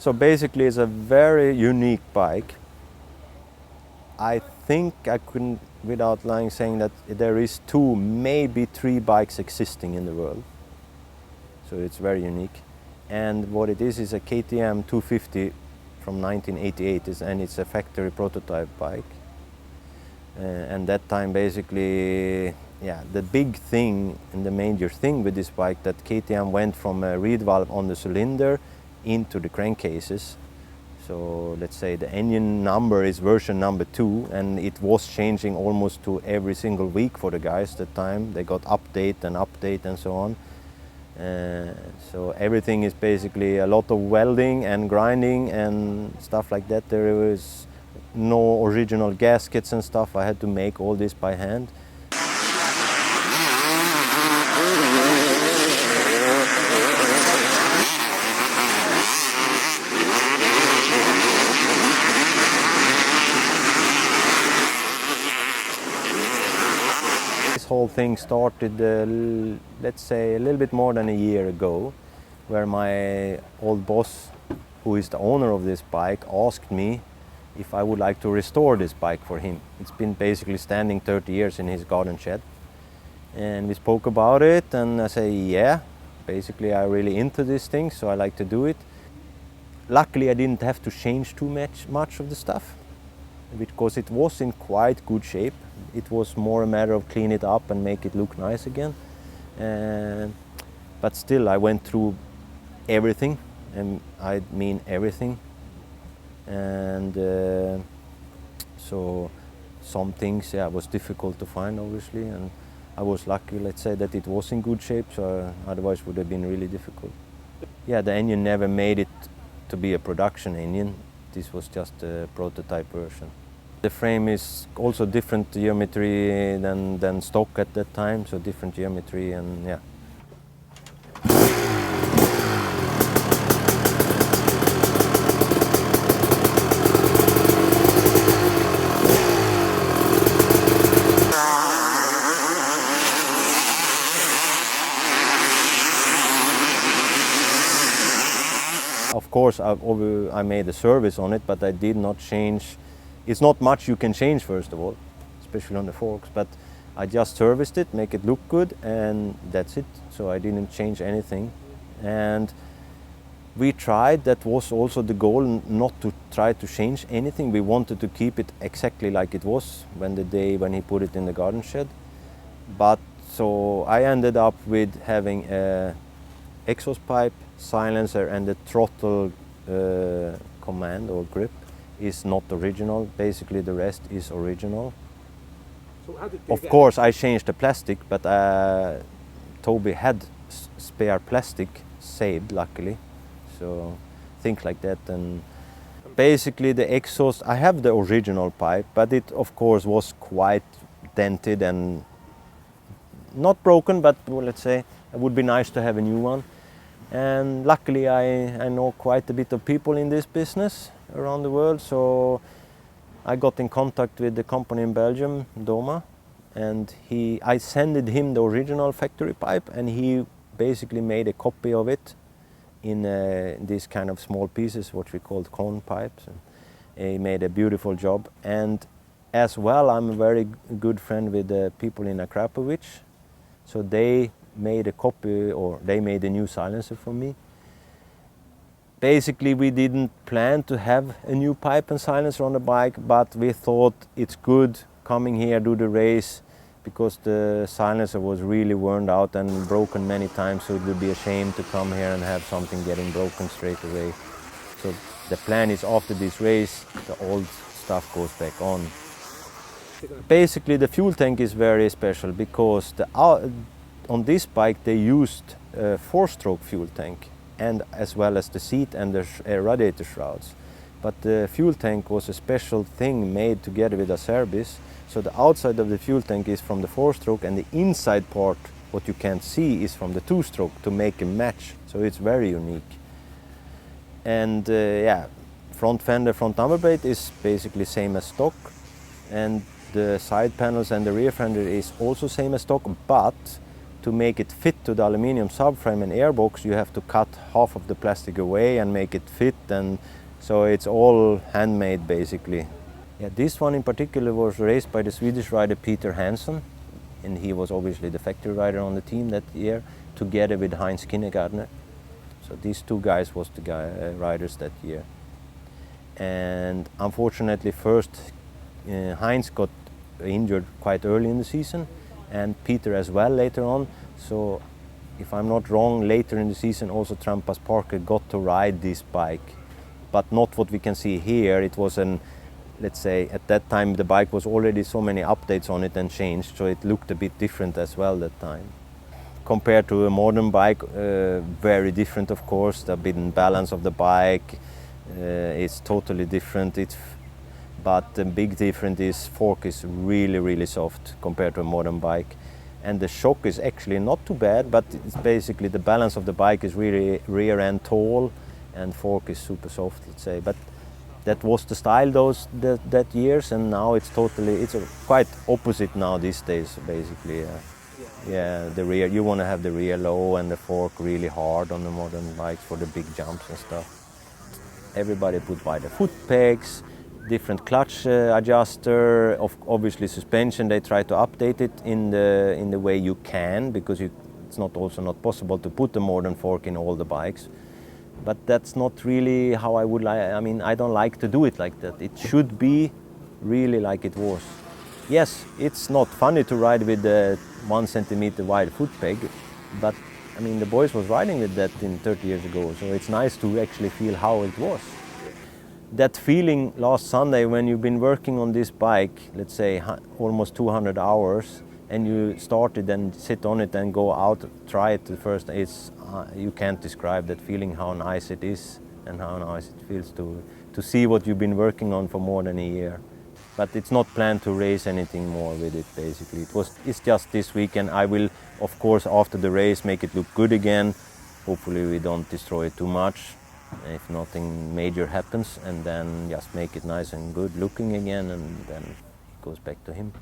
So basically it's a very unique bike. I think I couldn't, without lying, saying that there is 2, maybe 3 bikes existing in the world. So it's very unique. And what it is a KTM 250 from 1988, and it's a factory prototype bike. And that time basically, yeah, the big thing and the major thing with this bike that KTM went from a reed valve on the cylinder into the crankcases. So let's say the engine number is version number 2, and it was changing almost to every single week for the guys that time. They got update and so on. So everything is basically a lot of welding and grinding and stuff like that. There was no original gaskets and stuff. I had to make all this by hand. This whole thing started, let's say, a little bit more than a year ago, where my old boss, who is the owner of this bike, asked me if I would like to restore this bike for him. It's been basically standing 30 years in his garden shed. And we spoke about it, and I say, yeah, basically I'm really into this thing, so I like to do it. Luckily I didn't have to change too much of the stuff, because it was in quite good shape. It was more a matter of clean it up and make it look nice again. But still I went through everything, and I mean everything. And so some things, yeah, was difficult to find, obviously, and I was lucky, let's say, that it was in good shape, so otherwise it would have been really difficult. Yeah, the engine never made it to be a production engine. This was just a prototype version. The frame is also different geometry than stock at that time, so different geometry, and yeah. Of course, I made a service on it, but I did not change. It's not much you can change, first of all, especially on the forks, but I just serviced it, make it look good, and that's it. So I didn't change anything. And we tried, that was also the goal, not to try to change anything. We wanted to keep it exactly like it was when he put it in the garden shed. But so I ended up with having a exhaust pipe, silencer, and the throttle command or grip is not original. Basically the rest is original. So how did of course I changed the plastic, but Toby had spare plastic saved, luckily, so things like that. And basically the exhaust, I have the original pipe, but it of course was quite dented and not broken, but well, let's say it would be nice to have a new one. And luckily I know quite a bit of people in this business around the world, so I got in contact with the company in Belgium, Doma, and I sent him the original factory pipe, and he basically made a copy of it in these kind of small pieces, what we called cone pipes. And he made a beautiful job. And as well, I'm a very good friend with the people in Akrapovic, so they made a copy, or they made a new silencer for me. Basically we didn't plan to have a new pipe and silencer on the bike, but we thought it's good coming here, do the race, because the silencer was really worn out and broken many times, so it would be a shame to come here and have something getting broken straight away. So the plan is, after this race, the old stuff goes back on. Basically the fuel tank is very special, because on this bike they used a 4-stroke fuel tank, and as well as the seat and the radiator shrouds. But the fuel tank was a special thing made together with a service. So the outside of the fuel tank is from the 4-stroke, and the inside part, what you can't see, is from the 2-stroke, to make a match. So it's very unique. And yeah, front fender, front number plate is basically same as stock, and the side panels and the rear fender is also same as stock, but to make it fit to the aluminium subframe and airbox, you have to cut half of the plastic away and make it fit, and so it's all handmade basically. Yeah, this one in particular was raced by the Swedish rider Peter Hansson, and he was obviously the factory rider on the team that year, together with Heinz Kinigadner. So these two guys was the riders that year. And unfortunately first Heinz got injured quite early in the season, and Peter as well later on. So if I'm not wrong, later in the season also Trampas Parker got to ride this bike, but not what we can see here. It was an, let's say, at that time the bike was already so many updates on it and changed, so it looked a bit different as well that time. Compared to a modern bike, very different of course. The balance of the bike is totally different. But the big difference is fork is really soft compared to a modern bike. And the shock is actually not too bad, but it's basically the balance of the bike is really rear end tall and fork is super soft, let's say. But that was the style that years, and now it's quite opposite now these days basically. Yeah, the rear, you want to have the rear low and the fork really hard on the modern bikes for the big jumps and stuff. Everybody put wider foot pegs, different clutch adjuster, obviously suspension. They try to update it in the way you can, because it's also not possible to put a modern fork in all the bikes. But that's not really how I would like. I mean, I don't like to do it like that. It should be really like it was. Yes, it's not funny to ride with a 1 centimeter wide foot peg, but I mean the boys was riding with that 30 years ago, so it's nice to actually feel how it was. That feeling last Sunday when you've been working on this bike, let's say almost 200 hours, and you started and sit on it and go out, try it the first, you can't describe that feeling, how nice it is and how nice it feels to see what you've been working on for more than a year. But it's not planned to race anything more with it basically. It's just this weekend. I will, of course, after the race make it look good again. Hopefully we don't destroy it too much, if nothing major happens, and then just make it nice and good looking again, and then it goes back to him.